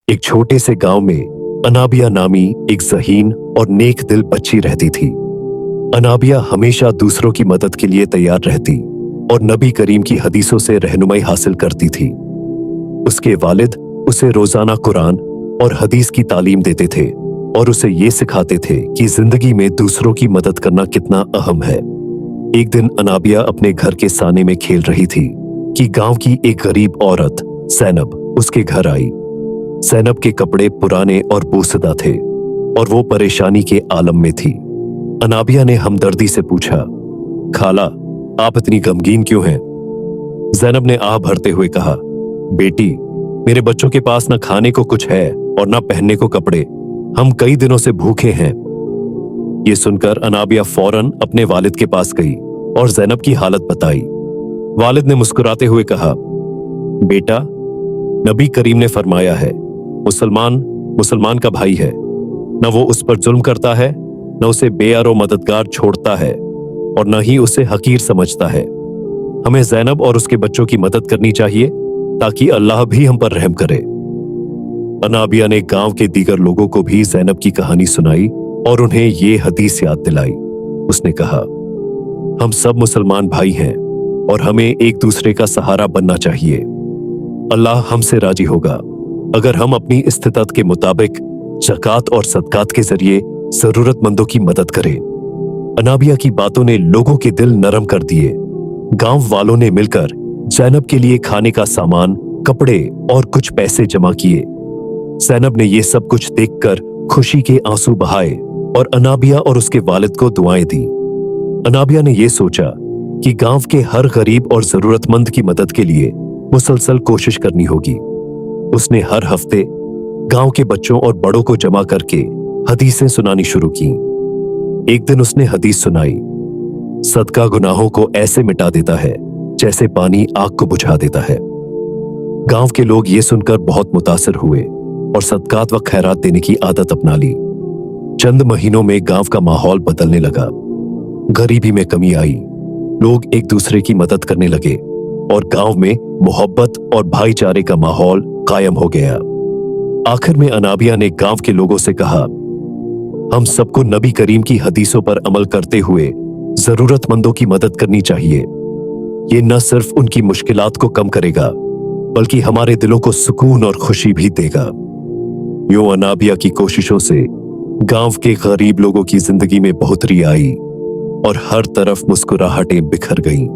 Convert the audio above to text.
एक छोटे से गांव में अनाबिया नामी एक ज़हीन और नेक दिल बच्ची रहती थी। अनाबिया हमेशा दूसरों की मदद के लिए तैयार रहती और नबी करीम की हदीसों से रहनुमाई हासिल करती थी। उसके वालिद उसे रोजाना कुरान और हदीस की तालीम देते थे और उसे ये सिखाते थे कि जिंदगी में दूसरों की मदद करना कितना अहम है। एक दिन अनाबिया अपने घर के साने में खेल रही थी कि गांव की एक गरीब औरत ज़ैनब उसके घर आई। ज़ैनब के कपड़े पुराने और बोसदा थे और वो परेशानी के आलम में थी। अनाबिया ने हमदर्दी से पूछा, खाला, आप इतनी गमगीन क्यों हैं? ज़ैनब ने आह भरते हुए कहा, बेटी, मेरे बच्चों के पास न खाने को कुछ है और न पहनने को कपड़े। हम कई दिनों से भूखे हैं। ये सुनकर अनाबिया फौरन अपने वालिद के पास गई और ज़ैनब की हालत बताई। वालिद ने मुस्कुराते हुए कहा, बेटा, नबी करीम ने फरमाया है, मुसलमान का भाई है, न वो उस पर जुल्म करता है, न उसे बेयारो मददगार छोड़ता है और न ही उसे हकीर समझता है। हमें ज़ैनब और उसके बच्चों की मदद करनी चाहिए ताकि अल्लाह भी हम पर रहम करे। अनाबिया ने गांव के दीगर लोगों को भी ज़ैनब की कहानी सुनाई और उन्हें ये हदीस याद दिलाई। उसने कहा, हम सब मुसलमान भाई हैं और हमें एक दूसरे का सहारा बनना चाहिए। अल्लाह हमसे राजी होगा अगर हम अपनी इस्तिताअत के मुताबिक ज़कात और सदकात के जरिए जरूरतमंदों की मदद करें। अनाबिया की बातों ने लोगों के दिल नरम कर दिए। गांव वालों ने मिलकर ज़ैनब के लिए खाने का सामान, कपड़े और कुछ पैसे जमा किए। ज़ैनब ने यह सब कुछ देखकर खुशी के आंसू बहाए और अनाबिया और उसके वालिद को दुआएं दी। अनाबिया ने यह सोचा कि गांव के हर गरीब और जरूरतमंद की मदद के लिए मुसलसल कोशिश करनी होगी। उसने हर हफ्ते गांव के बच्चों और बड़ों को जमा करके हदीसें सुनानी शुरू की। एक दिन उसने हदीस सुनाई, सदका गुनाहों को ऐसे मिटा देता है जैसे पानी आग को बुझा देता है। गांव के लोग ये सुनकर बहुत मुतासिर हुए और सदकात व खैरात देने की आदत अपना ली। चंद महीनों में गांव का माहौल बदलने लगा। गरीबी में कमी आई, लोग एक दूसरे की मदद करने लगे और गांव में मोहब्बत और भाईचारे का माहौल कायम हो गया। आखिर में अनाबिया ने गांव के लोगों से कहा, हम सबको नबी करीम की हदीसों पर अमल करते हुए जरूरतमंदों की मदद करनी चाहिए। ये न सिर्फ उनकी मुश्किलात को कम करेगा बल्कि हमारे दिलों को सुकून और खुशी भी देगा। यूं अनाबिया की कोशिशों से गांव के गरीब लोगों की जिंदगी में बढ़ोतरी आई और हर तरफ मुस्कुराहटें बिखर गईं।